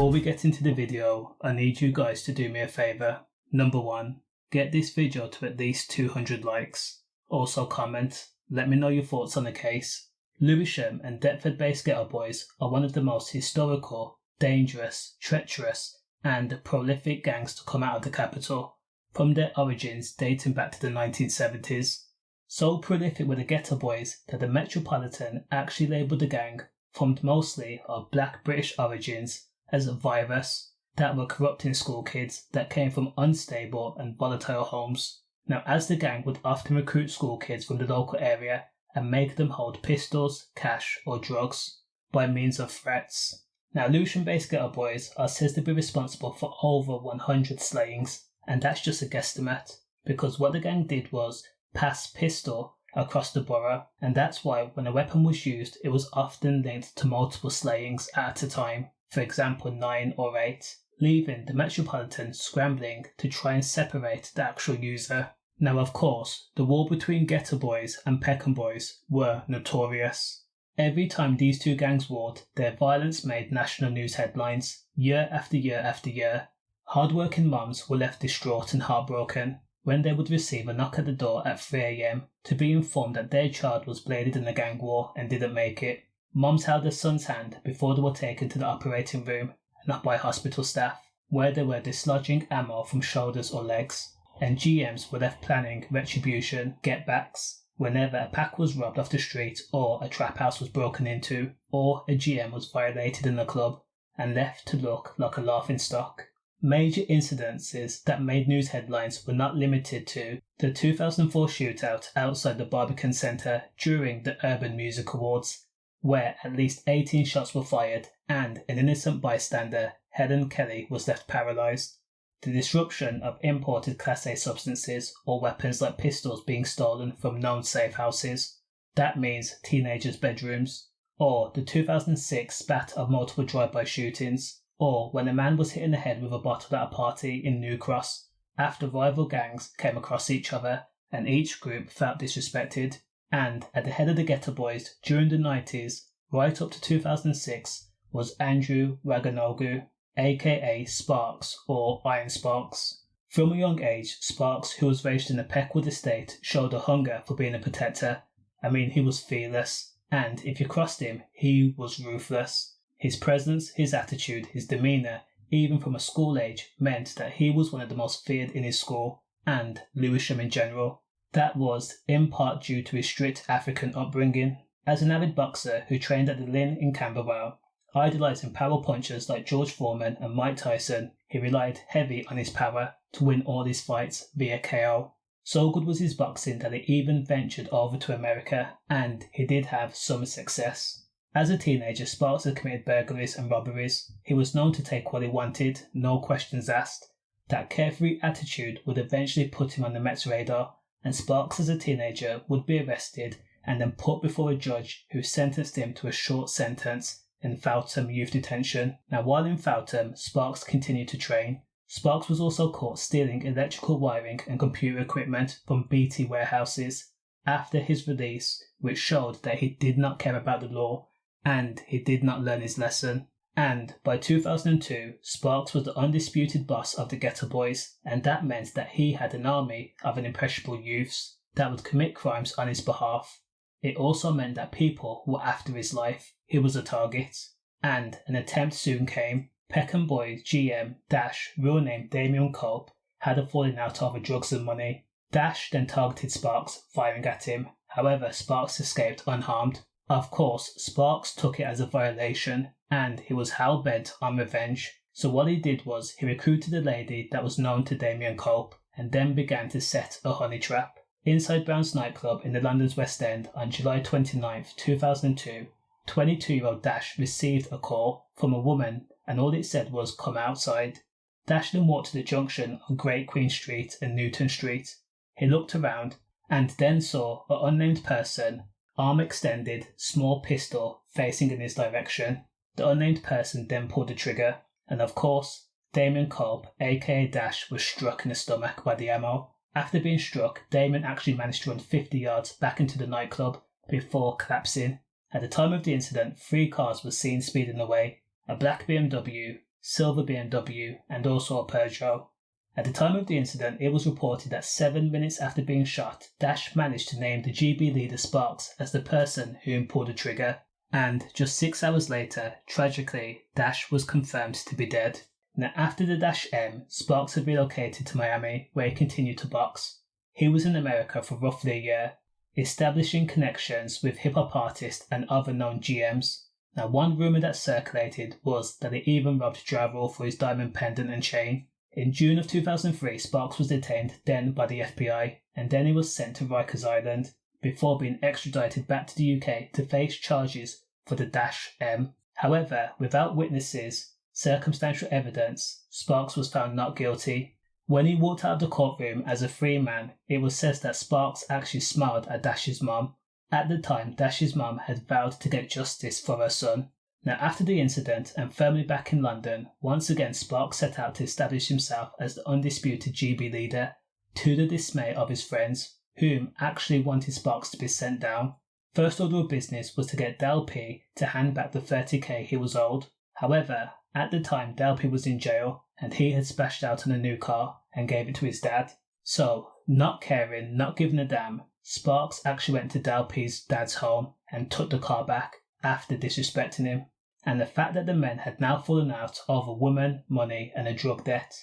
Before we get into the video, I need you guys to do me a favour. Number 1, get this video to at least 200 likes. Also comment, let me know your thoughts on the case. Lewisham and Deptford based Ghetto Boys are one of the most historical, dangerous, treacherous and prolific gangs to come out of the capital, from their origins dating back to the 1970s. So prolific were the Ghetto Boys that the Metropolitan actually labelled the gang, formed mostly of black British origins, as a virus that were corrupting school kids that came from unstable and volatile homes. Now, as the gang would often recruit school kids from the local area and make them hold pistols, cash or drugs by means of threats. Now, Lewisham-based Ghetto Boys are said to be responsible for over 100 slayings, and that's just a guesstimate, because what the gang did was pass pistol across the borough, and that's why when a weapon was used it was often linked to multiple slayings at a time, for example 9 or 8, leaving the Metropolitan scrambling to try and separate the actual user. Now of course, the war between Ghetto Boys and Peckham Boys were notorious. Every time these two gangs warred, their violence made national news headlines, year after year after year. Hard-working mums were left distraught and heartbroken when they would receive a knock at the door at 3 AM to be informed that their child was bladed in a gang war and didn't make it. Mums held their son's hand before they were taken to the operating room, not by hospital staff, where they were dislodging ammo from shoulders or legs, and GMs were left planning retribution get-backs whenever a pack was robbed off the street or a trap house was broken into, or a GM was violated in a club and left to look like a laughingstock. Major incidences that made news headlines were not limited to the 2004 shootout outside the Barbican Centre during the Urban Music Awards, where at least 18 shots were fired and an innocent bystander, Helen Kelly, was left paralysed. The disruption of imported Class A substances or weapons like pistols being stolen from known safe houses. That means teenagers' bedrooms. Or the 2006 spat of multiple drive-by shootings. Or when a man was hit in the head with a bottle at a party in New Cross after rival gangs came across each other and each group felt disrespected. And at the head of the Ghetto Boys during the 90s, right up to 2006, was Andrew Wanogho, aka Sparks or Iron Sparks. From a young age, Sparks, who was raised in a Peckwood estate, showed a hunger for being a protector. I mean, he was fearless, and if you crossed him, he was ruthless. His presence, his attitude, his demeanour, even from a school age, meant that he was one of the most feared in his school, and Lewisham in general. That was in part due to his strict African upbringing. As an avid boxer who trained at the Lynn in Camberwell, idolising power punchers like George Foreman and Mike Tyson, he relied heavy on his power to win all his fights via KO. So good was his boxing that he even ventured over to America, and he did have some success. As a teenager, Sparks had committed burglaries and robberies. He was known to take what he wanted, no questions asked. That carefree attitude would eventually put him on the Met's radar, and Sparks as a teenager would be arrested and then put before a judge who sentenced him to a short sentence in Feltham Youth Detention. Now while in Feltham, Sparks continued to train. Sparks was also caught stealing electrical wiring and computer equipment from BT warehouses after his release, which showed that he did not care about the law and he did not learn his lesson. And by 2002, Sparks was the undisputed boss of the Ghetto Boys, and that meant that he had an army of impressionable youths that would commit crimes on his behalf. It also meant that people were after his life. He was a target. And an attempt soon came. Peckham Boys GM Dash, real name Damien Culp, had a falling out over drugs and money. Dash then targeted Sparks, firing at him. However, Sparks escaped unharmed. Of course, Sparks took it as a violation, and he was hell-bent on revenge. So what he did was he recruited a lady that was known to Damien Culp, and then began to set a honey trap. Inside Brown's nightclub in the London's West End on July 29, 2002, 22-year-old Dash received a call from a woman, and all it said was, "Come outside." Dash then walked to the junction on Great Queen Street and Newton Street. He looked around, and then saw an unnamed person, arm extended, small pistol facing in his direction. The unnamed person then pulled the trigger, and of course, Damien Culp, aka Dash, was struck in the stomach by the ammo. After being struck, Damien actually managed to run 50 yards back into the nightclub before collapsing. At the time of the incident, 3 cars were seen speeding away: a black BMW, silver BMW, and also a Peugeot. At the time of the incident, it was reported that 7 minutes after being shot, Dash managed to name the GB leader Sparks as the person who pulled the trigger, and just 6 hours later, tragically, Dash was confirmed to be dead. Now, after the Dash M, Sparks had relocated to Miami, where he continued to box. He was in America for roughly a year, establishing connections with hip-hop artists and other known GMs. Now, one rumour that circulated was that he even robbed Drywall for his diamond pendant and chain. In June of 2003, Sparks was detained then by the FBI, and then he was sent to Rikers Island, before being extradited back to the UK to face charges for the Dash M. However, without witnesses, circumstantial evidence, Sparks was found not guilty. When he walked out of the courtroom as a free man, it was said that Sparks actually smiled at Dash's mum. At the time, Dash's mum had vowed to get justice for her son. Now, after the incident and firmly back in London, once again Sparks set out to establish himself as the undisputed GB leader, to the dismay of his friends, whom actually wanted Sparks to be sent down. First order of business was to get Del P to hand back the 30k he was owed. However, at the time Del P was in jail, and he had splashed out on a new car and gave it to his dad. So, not caring, not giving a damn, Sparks actually went to Del P's dad's home and took the car back after disrespecting him. And the fact that the men had now fallen out over woman, money and a drug debt.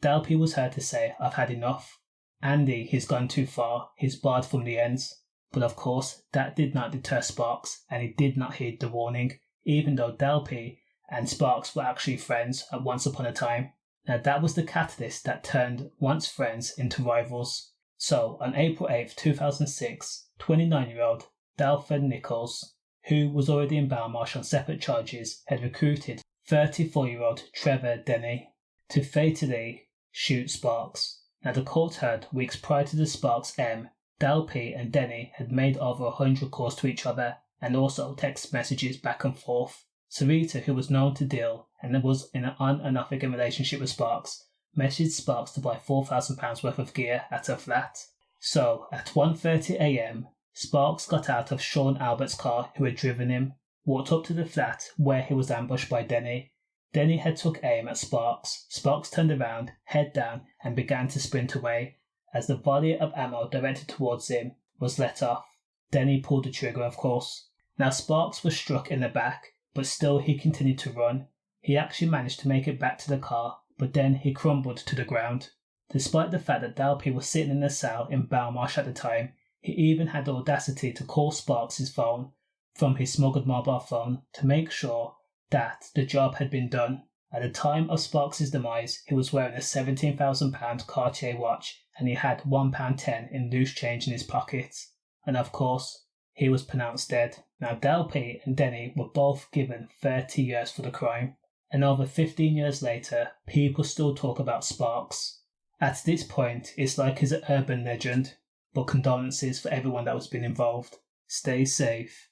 Del P was heard to say, "I've had enough. Andy, he's gone too far, he's barred from the ends." But of course, that did not deter Sparks, and he did not heed the warning, even though Del P and Sparks were actually friends at once upon a time. Now that was the catalyst that turned once friends into rivals. So on April 8th, 2006, 29-year-old Delford Nichols, who was already in Belmarsh on separate charges, had recruited 34-year-old Trevor Denny to fatally shoot Sparks. Now the court heard weeks prior to the Sparks M, Del P and Denny had made over 100 calls to each other and also text messages back and forth. Sarita, who was known to deal and was in an on and off again relationship with Sparks, messaged Sparks to buy £4,000 worth of gear at her flat. So at 1:30 a.m, Sparks got out of Sean Albert's car, who had driven him, walked up to the flat where he was ambushed by Denny. Denny had took aim at Sparks. Sparks turned around, head down, and began to sprint away. As the volley of ammo directed towards him was let off, Denny pulled the trigger, of course. Now Sparks was struck in the back, but still he continued to run. He actually managed to make it back to the car, but then he crumbled to the ground. Despite the fact that Del P was sitting in a cell in Belmarsh at the time, he even had the audacity to call Sparks' phone from his smuggled mobile phone to make sure that the job had been done. At the time of Sparks' demise, he was wearing a £17,000 Cartier watch and he had £1.10 in loose change in his pockets. And of course, he was pronounced dead. Now Del P and Denny were both given 30 years for the crime. And over 15 years later, people still talk about Sparks. At this point, it's like he's an urban legend. But condolences for everyone that was been involved. Stay safe.